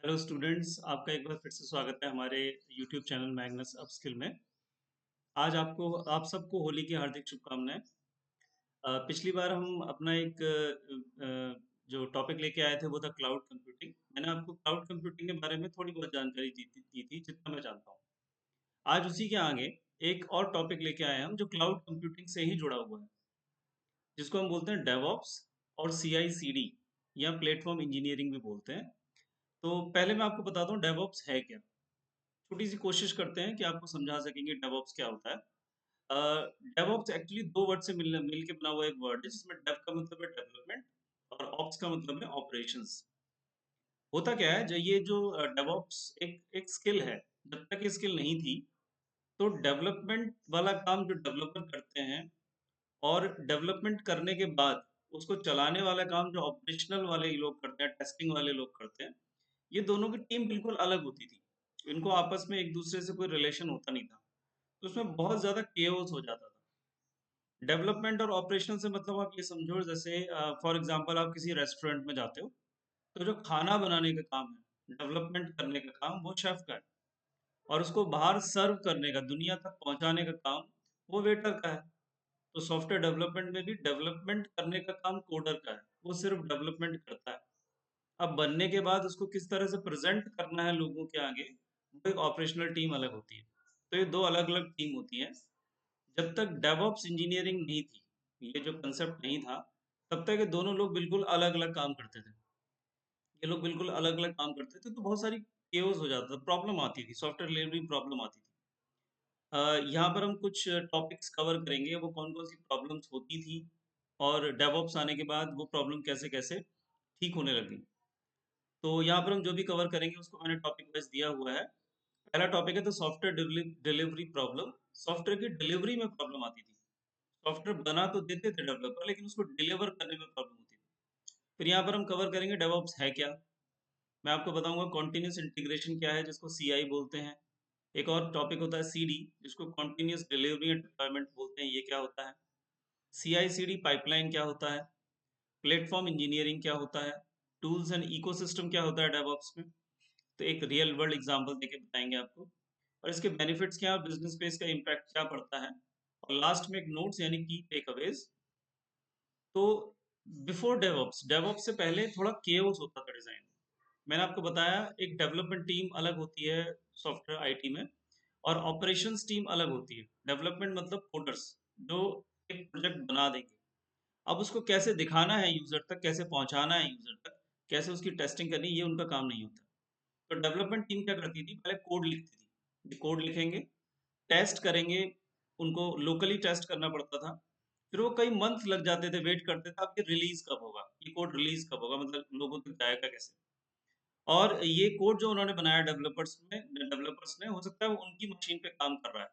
Hello students, आपका एक बार फिर से स्वागत है हमारे यूट्यूब चैनल मैग्नस अपस्किल में। आज आप सबको होली की हार्दिक शुभकामनाएं। पिछली बार हम अपना एक जो टॉपिक लेके आए थे वो था क्लाउड कंप्यूटिंग। मैंने आपको क्लाउड कंप्यूटिंग के बारे में थोड़ी बहुत जानकारी दी थी जितना मैं जानता हूँ। आज उसी के आगे एक और टॉपिक लेके आए हैं हम जो क्लाउड कंप्यूटिंग से ही जुड़ा हुआ है, जिसको हम बोलते हैं डेवऑप्स और CI/CD या प्लेटफॉर्म इंजीनियरिंग भी बोलते हैं। तो पहले मैं आपको बताता हूँ डेवऑप्स है क्या। छोटी सी कोशिश करते हैं कि आपको समझा सकेंगे डेवऑप्स क्या होता है। डेवऑप्स एक्चुअली दो वर्ड से मिल के बना हुआ एक वर्ड है, जिसमें डेव का मतलब है डेवलपमेंट और ऑप्स का मतलब है ऑपरेशंस। होता क्या है, जो ये जो डेवऑप्स एक एक स्किल है। जब तक ये स्किल नहीं थी तो डेवलपमेंट वाला काम जो डेवलपर करते हैं और डेवलपमेंट करने के बाद उसको चलाने वाला काम जो ऑपरेशनल वाले लोग करते हैं, टेस्टिंग वाले लोग करते हैं, ये दोनों की टीम बिल्कुल अलग होती थी। इनको आपस में एक दूसरे से कोई रिलेशन होता नहीं था, तो उसमें बहुत ज़्यादा केओस हो जाता था। डेवलपमेंट और ऑपरेशन से मतलब आप ये समझो, जैसे फॉर एग्जांपल आप किसी रेस्टोरेंट में जाते हो, तो जो खाना बनाने का काम है, डेवलपमेंट करने का काम वो शेफ का है, और उसको बाहर सर्व करने का, दुनिया तक पहुंचाने का काम वो वेटर का है। तो सॉफ्टवेयर डेवलपमेंट में भी डेवलपमेंट करने का काम कोडर का है, वो सिर्फ डेवलपमेंट करता है। अब बनने के बाद उसको किस तरह से प्रेजेंट करना है लोगों के आगे, वो एक ऑपरेशनल टीम अलग होती है। तो ये दो अलग अलग टीम होती है। जब तक डेवऑप्स इंजीनियरिंग नहीं थी, ये जो कंसेप्ट नहीं था, तब तक ये दोनों लोग बिल्कुल अलग अलग काम करते थे। ये लोग बिल्कुल अलग अलग काम करते थे, तो बहुत सारी केओस हो जाता था, प्रॉब्लम आती थी, सॉफ्टवेयर डिलीवरी प्रॉब्लम आती थी। यहाँ पर हम कुछ टॉपिक्स कवर करेंगे, वो कौन कौन सी प्रॉब्लम्स होती थी और डेवऑप्स आने के बाद वो प्रॉब्लम कैसे कैसे ठीक होने लगी। तो यहाँ पर हम जो भी कवर करेंगे उसको मैंने टॉपिक वाइज दिया हुआ है। पहला टॉपिक है तो सॉफ्टवेयर डिलीवरी प्रॉब्लम। सॉफ्टवेयर की डिलीवरी में प्रॉब्लम आती थी। सॉफ्टवेयर बना तो देते थे डेवलपर, लेकिन उसको डिलीवर करने में प्रॉब्लम होती थी। फिर यहाँ पर हम कवर करेंगे डेवऑप्स है क्या। मैं आपको बताऊंगा कॉन्टिन्यूस इंटीग्रेशन क्या है, जिसको CI बोलते हैं। एक और टॉपिक होता है CD, जिसको कॉन्टिन्यूस डिलीवरी एंड डिप्लॉयमेंट बोलते हैं, ये क्या होता है। CI/CD पाइपलाइन क्या होता है। प्लेटफॉर्म इंजीनियरिंग क्या होता है। टूल्स एंड इकोसिस्टम क्या होता है डेवऑप्स में। तो एक रियल वर्ल्ड एग्जांपल देके बताएंगे आपको, और इसके बेनिफिट्स क्या और बिजनेस पे इसका इम्पैक्ट क्या पड़ता है। और लास्ट में एक नोट्स यानी की टेक अवेज। तो बिफोर डेवऑप्स, डेवऑप्स से पहले थोड़ा केओस होता था डिजाइन। मैंने आपको बताया एक डेवलपमेंट टीम अलग होती है सॉफ्टवेयर आईटी में, और ऑपरेशंस टीम अलग होती है। डेवलपमेंट मतलब कोडर्स, जो एक प्रोजेक्ट बना देंगे। अब उसको कैसे दिखाना है यूजर तक, कैसे पहुंचाना है यूजर तक, कैसे उसकी टेस्टिंग करनी, ये उनका काम नहीं होता। तो डेवलपमेंट टीम क्या करती थी, पहले कोड लिखती थी। कोड लिखेंगे, टेस्ट करेंगे, उनको लोकली टेस्ट करना पड़ता था। फिर वो कई मंथ लग जाते थे, वेट करते थे आपके रिलीज कब होगा, ये कोड रिलीज कब होगा, मतलब लोगों तक जाएगा कैसे। और ये कोड जो उन्होंने बनाया डेवलपर्स ने, हो सकता है वो उनकी मशीन पे काम कर रहा है।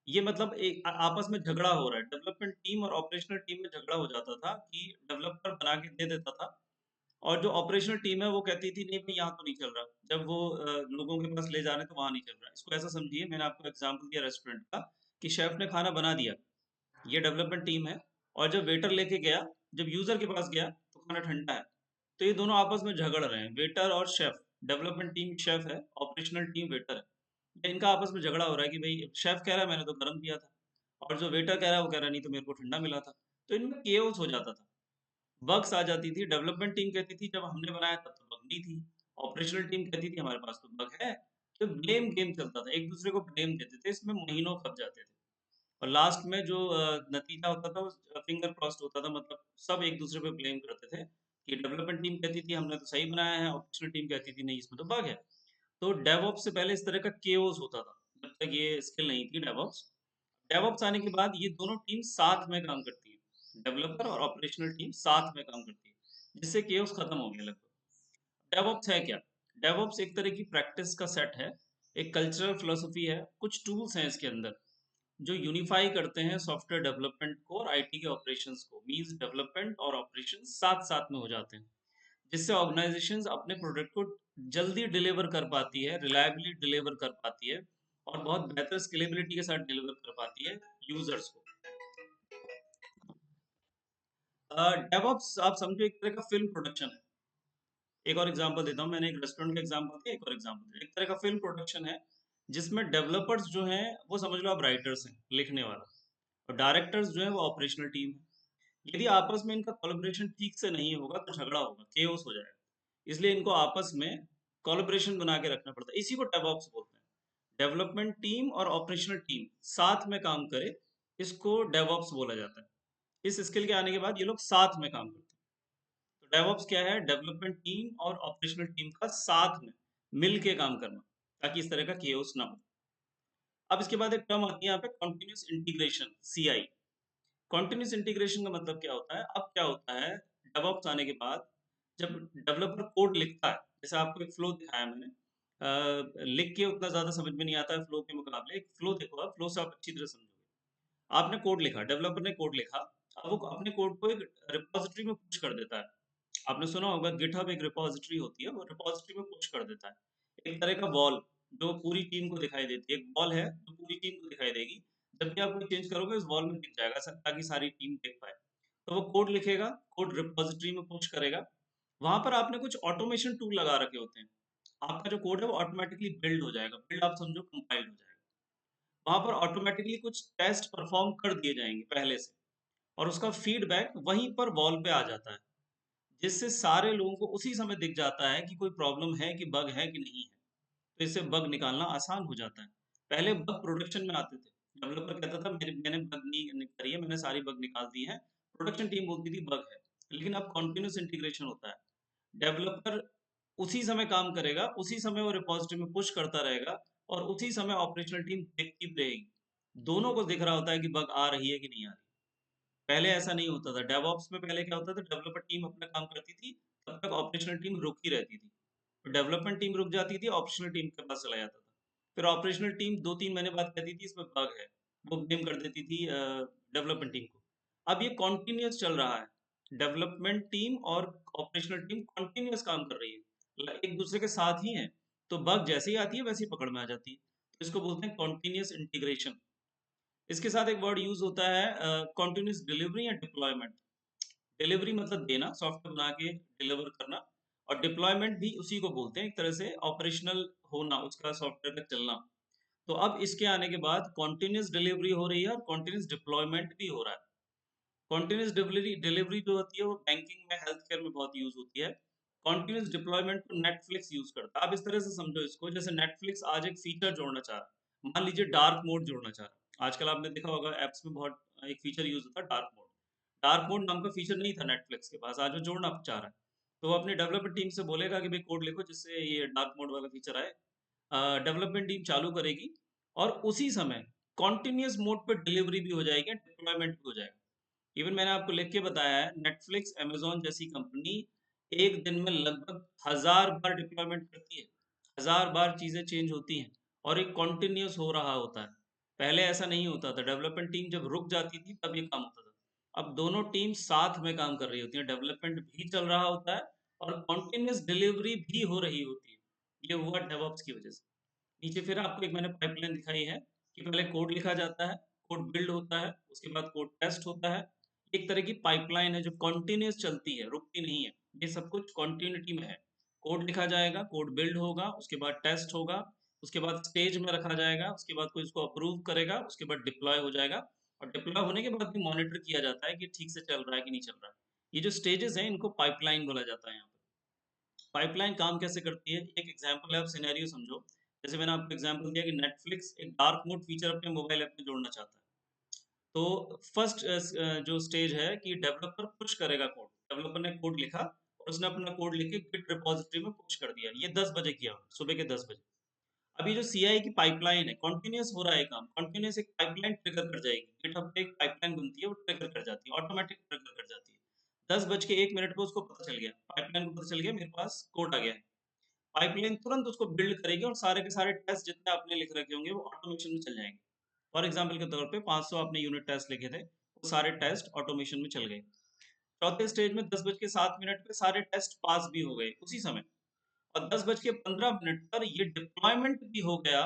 ये मतलब एक आपस में झगड़ा हो रहा है, डेवलपमेंट टीम और ऑपरेशनल टीम में झगड़ा हो जाता था कि डेवलपर बना के दे देता था, और जो ऑपरेशनल टीम है वो कहती थी नहीं भाई यहाँ तो नहीं चल रहा, जब वो लोगों के पास ले जाने तो वहां नहीं चल रहा। इसको ऐसा समझिए, मैंने आपको एग्जांपल दिया रेस्टोरेंट का, कि शेफ ने खाना बना दिया, ये डेवलपमेंट टीम है, और जब वेटर लेके गया, जब यूजर के पास गया तो खाना ठंडा है। तो ये दोनों आपस में झगड़ रहे हैं, वेटर और शेफ। डेवलपमेंट टीम शेफ है, ऑपरेशनल टीम वेटर है। इनका आपस में झगड़ा हो रहा है कि भाई शेफ कह रहा है मैंने तो गर्म दिया था, और जो वेटर कह रहा है वो कह रहा है नहीं तो मेरे को ठंडा मिला था। तो इनमें केओस हो जाता था, बग्स आ जाती थी। डेवलपमेंट टीम कहती थी जब हमने बनाया तब तो बग नहीं थी। ऑपरेशनल टीम कहती थी हमारे पास तो बग है। तो ब्लेम गेम चलता था, एक दूसरे को ब्लेम देते थे, इसमें महीनों खप जाते थे। और लास्ट में जो नतीजा होता था वो फिंगर क्रॉस्ड होता था, मतलब सब एक दूसरे पे ब्लेम करते थे कि डेवलपमेंट टीम कहती थी हमने तो सही बनाया है, ऑपरेशनल टीम कहती थी नहीं इसमें तो बग है। तो डेवऑप्स से पहले इस तरह का केओस होता था, जब तक ये स्किल नहीं थी डेवऑप्स। डेवऑप्स आने के बाद ये दोनों टीम साथ में काम करती है, डेवलपर और ऑपरेशनल टीम साथ में काम करती है, जिससे केओस खत्म हो गया लगभग। डेवऑप्स है क्या। डेवऑप्स एक तरह की प्रैक्टिस का सेट है, एक कल्चरल फिलोसफी है, कुछ टूल्स हैं इसके अंदर जो यूनिफाई करते हैं सॉफ्टवेयर डेवलपमेंट को और आईटी के ऑपरेशंस को। मींस डेवलपमेंट और ऑपरेशंस साथ साथ में हो जाते हैं, जिससे ऑर्गेनाइजेशंस अपने प्रोडक्ट को जल्दी डिलीवर कर पाती है, रिलायबली डिलीवर कर पाती है, और बहुत बेहतर स्केलेबिलिटी के साथ डिलीवर कर पाती है यूजर्स को। डेवऑप्स आप समझो एक तरह का फिल्म प्रोडक्शन है। एक और एग्जांपल देता हूँ, मैंने एक रेस्टोरेंट का एग्जांपल दिया, एक और एग्जांपल दिया। एक तरह का फिल्म प्रोडक्शन है जिसमें डेवलपर्स जो हैं वो समझ लो आप राइटर्स हैं, लिखने वाला, और डायरेक्टर्स जो है वो ऑपरेशनल टीम है। यदि आपस में इनका कोलैबोरेशन ठीक से नहीं होगा तो झगड़ा होगा, केओस हो जाएगा। इसलिए इनको आपस में कोलैबोरेशन बना के रखना पड़ता है। इसी को डेवऑप्स बोलते हैं। डेवलपमेंट टीम और ऑपरेशनल टीम साथ में काम करे, इसको डेवऑप्स बोला जाता है। इस स्किल के आने के बाद ये लोग साथ में काम करते हैं। तो डेवऑप्स क्या है? डेवलपमेंट टीम और ऑपरेशनल टीम का साथ में मिल के काम करना, ताकि इस तरह का केओस ना हो। अब इसके बाद एक टर्म आती है यहाँ पे, continuous integration, CI. Continuous integration का मतलब क्या होता है? अब क्या होता है, डेवऑप्स आने के बाद जब डेवलपर कोड लिखता है, जैसे आपको एक फ्लो दिखाया मैंने, लिख के उतना ज्यादा समझ में नहीं आता है फ्लो के मुकाबले। एक फ्लो देखो, आप फ्लो से आप अच्छी तरह समझोगे। आपने कोड लिखा, डेवलपर ने कोड लिखा, अब वो अपने कोड को एक रिपोजिटरी में पुश कर देता है। आपने सुना होगा गिटहब एक रिपोजिटरी होती है, वो रिपोजिटरी में पुश कर देता है। एक तरह का वॉल जो पूरी टीम को दिखाई देती है, एक वॉल है जो पूरी टीम को दिखाई देगी। जब भी आप कोई चेंज करोगे उस वॉल में दिख जाएगा ताकि सारी टीम देख पाए। तो वो कोड लिखेगा, कोड रिपोजिटरी में पुश करेगा। वहां पर आपने कुछ ऑटोमेशन टूल लगा रखे होते हैं, आपका जो कोड है वो ऑटोमेटिकली बिल्ड हो जाएगा। बिल्ड आप समझो कंपाइल हो जाएगा। वहां पर ऑटोमेटिकली कुछ टेस्ट परफॉर्म कर दिए जाएंगे पहले से, और उसका फीडबैक वहीं पर वॉल पे आ जाता है, जिससे सारे लोगों को उसी समय दिख जाता है कि कोई प्रॉब्लम है, कि बग है कि नहीं है। तो इससे बग निकालना आसान हो जाता है। पहले बग प्रोडक्शन में आते थे, डेवलपर कहता था मैंने बग नहीं करी है, मैंने सारी बग निकाल दी है। प्रोडक्शन टीम बोलती थी बग है। लेकिन अब कॉन्टिन्यूस इंटीग्रेशन होता है। डेवलपर उसी समय काम करेगा, उसी समय वो रिपॉजिटरी में पुश करता रहेगा, और उसी समय ऑपरेशनल टीम देखती रहेगी। दोनों को दिख रहा होता है कि बग आ रही है कि नहीं आ रही। पहले ऐसा नहीं होता था। डेवऑप्स में पहले क्या होता था, डेवलपर टीम अपना काम करती थी, तब तक ऑपरेशनल टीम रुकी रहती थी। तो डेवलपमेंट टीम रुक जाती थी, ऑपरेशनल टीम के पास चला जाता था। फिर ऑपरेशनल टीम 2-3 महीने बाद कहती थी इसमें बग है, वो ब्लेम कर देती थी डेवलपमेंट टीम को। अब ये कॉन्टिन्यूस चल रहा है, डेवलपमेंट टीम और ऑपरेशनल टीम कॉन्टिन्यूस काम कर रही है, एक दूसरे के साथ ही है। तो बग जैसे ही आती है वैसे ही पकड़ में आ जाती है। तो इसको बोलते हैं कॉन्टिन्यूस इंटीग्रेशन। इसके साथ एक वर्ड यूज होता है, कॉन्टिन्यूस डिलीवरी या डिप्लॉयमेंट। डिलीवरी मतलब देना, सॉफ्टवेयर बना के डिलीवर करना, और डिप्लॉयमेंट भी उसी को बोलते हैं, एक तरह से ऑपरेशनल होना, उसका सॉफ्टवेयर का चलना। तो अब इसके आने के बाद कॉन्टिन्यूस डिलीवरी हो रही है और कॉन्टिन्यूस डिप्लॉयमेंट भी हो रहा है। कॉन्टिन्यूस डिलीवरी डिलीवरी जो होती है वो बैंकिंग में, हेल्थ केयर में बहुत यूज होती है। कॉन्टिन्यूस डिप्लॉयमेंट को नेटफ्लिक्स यूज करता है। आप इस तरह से समझो इसको, जैसे नेटफ्लिक्स आज एक फीचर जोड़ना चाह रहा है, मान लीजिए डार्क मोड जोड़ना चाह रहा है। आजकल आपने देखा होगा एप्स में बहुत एक फीचर यूज होता है, डार्क मोड। डार्क मोड नाम का फीचर नहीं था नेटफ्लिक्स के पास, आज वो जोड़ना चाह रहा है। तो वो अपने डेवलपमेंट टीम से बोलेगा कि भाई कोड लिखो जिससे ये डार्क मोड वाला फीचर आए। डेवलपमेंट टीम चालू करेगी, और उसी समय कॉन्टिन्यूस मोड पे डिलीवरी भी हो जाएगी, डिप्लॉयमेंट भी हो जाएगा। इवन मैंने आपको लिख के बताया है, नेटफ्लिक्स, अमेज़न जैसी कंपनी एक दिन में लगभग 1000 बार डिप्लॉयमेंट करती है। 1000 बार चीज़ें चेंज होती हैं, और एक कंटिन्यूअस हो रहा होता है। पहले ऐसा नहीं होता था, डेवलपमेंट टीम जब रुक जाती थी तब ये काम होता था। अब दोनों टीम साथ में काम कर रही होती है, डेवलपमेंट भी चल रहा होता है और कंटिन्यूअस डिलीवरी भी हो रही होती है। ये हुआ डेवऑप्स की वजह से। नीचे फिर आपको एक मैंने पाइपलाइन दिखाई है कि पहले कोड लिखा जाता है, कोड बिल्ड होता है, उसके बाद कोड टेस्ट होता है। एक तरह की पाइपलाइन है जो कॉन्टिन्यूस चलती है, रुकती नहीं है। ये सब कुछ कॉन्टिन्यूटी में है। कोड लिखा जाएगा, कोड बिल्ड होगा, उसके बाद टेस्ट होगा, उसके बाद स्टेज में रखा जाएगा, उसके बाद कोई इसको अप्रूव करेगा, उसके बाद डिप्लॉय हो जाएगा। और डिप्लॉय होने के बाद भी मॉनिटर किया जाता है कि ठीक से चल रहा है कि नहीं चल रहा है। ये जो स्टेजेस हैं इनको पाइपलाइन बोला जाता है यहाँ पर। पाइपलाइन काम कैसे करती है, एक एग्जांपल है, आप सिनेरियो समझो। जैसे मैंने आपको एग्जांपल दिया कि नेटफ्लिक्स एक डार्क मोड फीचर अपने मोबाइल ऐप में जोड़ना चाहता है। तो फर्स्ट जो स्टेज है कि डेवलपर पुश करेगा कोड। डेवलपर ने कोड लिखा और उसने अपना कोड लिख के गिट रिपोजिटरी में पुश कर दिया। ये 10 बजे किया, सुबह के 10 बजे। अब ये जो सीआई की पाइपलाइन है, कॉन्टिन्यूस हो रहा है काम, कॉन्टिन्यूस एक पाइपलाइन ट्रिगर कर जाएगी। गिटहब पे एक पाइपलाइन बनती है, वो ट्रिगर कर जाती है, ऑटोमेटिक ट्रिगर कर जाती है। 10 बज के 1 मिनट पे उसको पता चल गया, पाइपलाइन को पता चल गया मेरे पास कोड आ गया है। पाइपलाइन तुरंत उसको बिल्ड करेगी और सारे के सारे टेस्ट जितने आपने लिख रखे होंगे वो ऑटोमेशन में चल जाएंगे। फॉर एग्जाम्पल के तौर पे 500 आपने यूनिट टेस्ट लिखे थे, वो सारे टेस्ट ऑटोमेशन में चल गए। चौथे स्टेज में 10 बज के 7 मिनट पे सारे टेस्ट पास भी हो गए उसी समय, और 10 बज के 15 मिनट पर ये डिप्लॉयमेंट भी हो गया,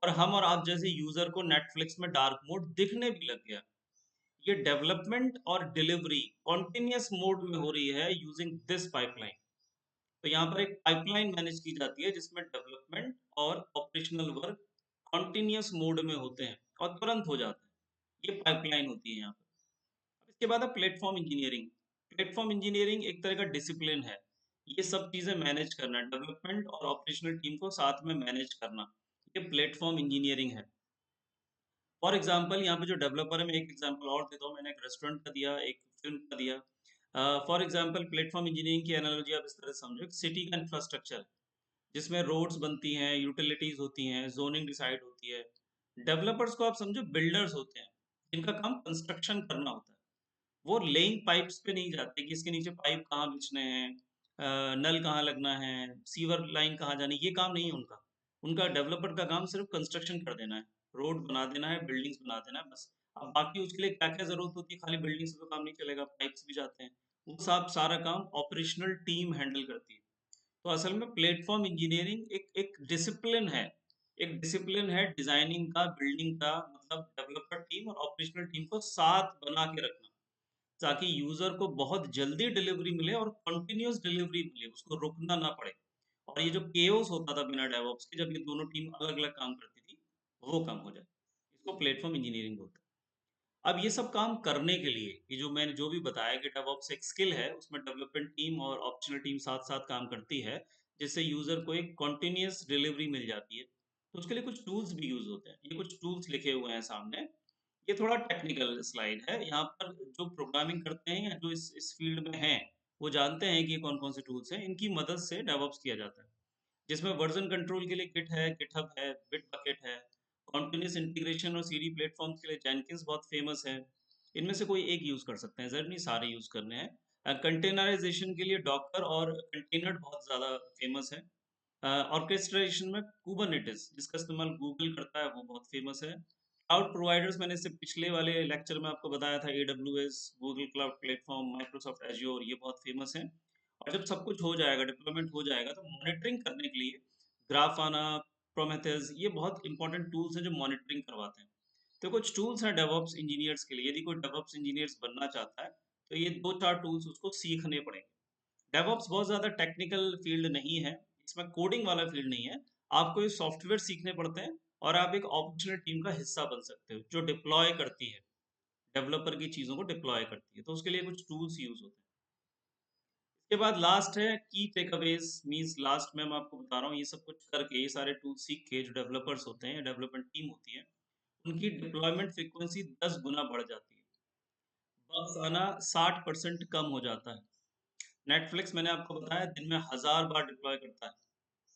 और हम और आप जैसे यूजर को नेटफ्लिक्स में डार्क मोड दिखने भी लग गया। ये डेवलपमेंट और डिलीवरी कॉन्टिन्यूस मोड में हो रही है यूजिंग दिस पाइपलाइन। तो यहाँ पर एक पाइपलाइन मैनेज की जाती है जिसमें डेवलपमेंट और ऑपरेशनल वर्क कॉन्टिन्यूस मोड में होते हैं और तुरंत हो जाते हैं। ये पाइपलाइन होती है यहाँ पर। अब इसके बाद है प्लेटफॉर्म इंजीनियरिंग। प्लेटफॉर्म इंजीनियरिंग एक तरह का डिसिप्लिन है। ये सब चीज़ें मैनेज करना, डेवलपमेंट और ऑपरेशनल टीम को साथ में मैनेज करना, ये प्लेटफॉर्म इंजीनियरिंग है। फॉर एग्जाम्पल यहाँ पे जो डेवलपर है, मैं एक एग्जाम्पल और देता हूँ। मैंने एक रेस्टोरेंट का दिया, एक फिल्म का दिया। फॉर एग्जाम्पल प्लेटफॉर्म इंजीनियरिंग की एनालॉजी आप इस तरह से समझो, सिटी का इंफ्रास्ट्रक्चर जिसमें रोड्स बनती हैं, यूटिलिटीज होती हैं, जोनिंग डिसाइड होती है। डेवलपर्स को आप समझो बिल्डर्स होते हैं, जिनका काम कंस्ट्रक्शन करना होता है। वो लेइंग पाइप्स पे नहीं जाते कि इसके नीचे पाइप कहाँ बिछने हैं, नल कहाँ लगना है, सीवर लाइन कहाँ जानी, ये काम नहीं है उनका। उनका डेवलपर का काम सिर्फ कंस्ट्रक्शन कर देना है, रोड बना देना है, बिल्डिंग्स बना देना है, बस। अब बाकी उसके लिए क्या क्या जरूरत होती है, खाली बिल्डिंग से तो काम नहीं चलेगा, पाइप्स भी जाते हैं। वो सब सारा काम ऑपरेशनल टीम हैंडल करती है। तो असल में प्लेटफॉर्म इंजीनियरिंग एक एक डिसिप्लिन है। एक डिसिप्लिन है डिजाइनिंग का, बिल्डिंग का, मतलब डेवलपर टीम और ऑपरेशनल टीम को साथ बना के रखना, ताकि यूजर को बहुत जल्दी डिलीवरी मिले और कंटिन्यूअस डिलीवरी मिले, उसको रुकना ना पड़े। और ये जो केओस होता था बिना डेवऑप्स के, जब ये दोनों टीम अलग अलग काम करती थी, वो कम हो जाए। इसको प्लेटफॉर्म इंजीनियरिंग बोलते हैं। अब ये सब काम करने के लिए, ये जो मैंने जो भी बताया कि डेवऑप्स एक स्किल है, उसमें डेवलपमेंट टीम और ऑप्शनल टीम साथ साथ काम करती है, जिससे यूजर को एक कॉन्टिन्यूअस डिलीवरी मिल जाती है। तो उसके लिए कुछ टूल्स भी यूज होते हैं। ये कुछ टूल्स लिखे हुए हैं सामने। ये थोड़ा टेक्निकल स्लाइड है। यहाँ पर जो प्रोग्रामिंग करते हैं या जो इस फील्ड में हैं, वो जानते हैं कि कौन कौन से टूल्स हैं। इनकी मदद से डेवऑप्स किया जाता है, जिसमें वर्जन कंट्रोल के लिए गिट है, गिटहब है, बिटबकेट है। कॉन्टिन्यूस इंटीग्रेशन और सीडी प्लेटफॉर्म्स के लिए जेनकिंस बहुत फेमस है। इनमें से कोई एक यूज कर सकते हैं, जरूर नहीं सारे यूज करने हैं। कंटेनराइजेशन के लिए डॉकर और कंटेनर बहुत ज्यादा फेमस है। ऑर्केस्ट्रेशन में कुबरनेटिस, जिसका इस्तेमाल गूगल करता है, वो बहुत फेमस है। क्लाउड प्रोवाइडर्स, मैंने इससे पिछले वाले लेक्चर में आपको बताया था, AWS, Google cloud platform, Microsoft azure, ये बहुत फेमस है। और जब सब कुछ हो जाएगा, डिप्लॉयमेंट हो जाएगा, तो मॉनिटरिंग करने के लिए ग्राफाना, प्रोमेथेus, ये बहुत इंपॉर्टेंट टूल्स हैं जो मॉनिटरिंग करवाते हैं। तो कुछ टूल्स हैं डेवऑप्स इंजीनियर्स के लिए। यदि कोई डेवऑप्स इंजीनियर्स बनना चाहता है, तो ये दो चार टूल्स उसको सीखने पड़ेंगे। डेवऑप्स बहुत ज़्यादा टेक्निकल फील्ड नहीं है, इसमें कोडिंग वाला फील्ड नहीं है। आपको ये सॉफ्टवेयर सीखने पड़ते हैं, और आप एक ऑपरेशनल टीम का हिस्सा बन सकते हो जो डिप्लॉय करती है, डेवलपर की चीज़ों को डिप्लॉय करती है। तो उसके लिए कुछ टूल्स यूज होते हैं। इसके बाद लास्ट है की टेकअवेज, मींस लास्ट में मैं आपको बता रहा हूँ, ये सब कुछ करके, ये सारे टूल्स सीख के, जो डेवलपर्स होते हैं, डेवलपमेंट टीम होती है, उनकी डिप्लॉयमेंट फ्रीक्वेंसी 10 गुना बढ़ जाती है। बग्स आना 60% कम हो जाता है। नेटफ्लिक्स, मैंने आपको बताया, दिन में 1000 बार डिप्लॉय करता है।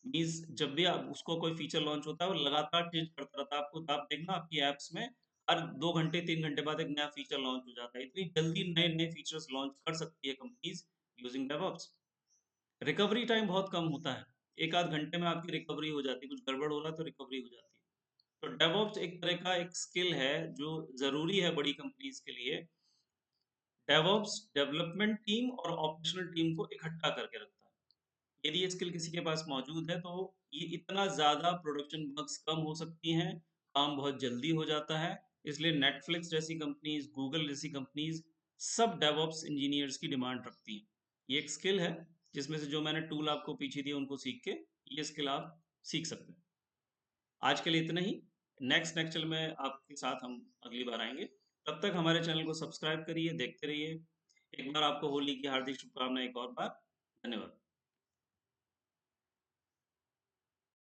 मीन्स जब भी आप उसको कोई फीचर लॉन्च होता है, वो लगातार चेंज करता रहता है। आपको आप देखना आपकी ऐप्स में हर 2 घंटे 3 घंटे बाद एक नया फीचर लॉन्च हो जाता है। इतनी जल्दी नए नए फीचर्स लॉन्च कर सकती है companies using DevOps. Recovery time बहुत कम होता है, एक आध घंटे में आपकी रिकवरी हो जाती है। कुछ गड़बड़ हो रहा है तो रिकवरी हो जाती है। तो डेवऑप्स एक तरह का एक स्किल है जो जरूरी है बड़ी कंपनीज के लिए। डेवऑप्स डेवलपमेंट टीम और ऑपरेशनल टीम को इकट्ठा करके रखता है। यदि ये स्किल किसी के पास मौजूद है, तो ये इतना ज़्यादा प्रोडक्शन बग्स कम हो सकती हैं, काम बहुत जल्दी हो जाता है। इसलिए नेटफ्लिक्स जैसी कंपनीज, गूगल जैसी कंपनीज, सब डेवऑप्स इंजीनियर्स की डिमांड रखती हैं। ये एक स्किल है, जिसमें से जो मैंने टूल आपको पीछे दिए उनको सीख के ये स्किल आप सीख सकते हैं। आज के लिए इतना ही। नेक्स्ट लेक्चर में आपके साथ हम अगली बार आएंगे। तब तक हमारे चैनल को सब्सक्राइब करिए, देखते रहिए। एक बार आपको होली की हार्दिक शुभकामनाएं, एक और बार धन्यवाद।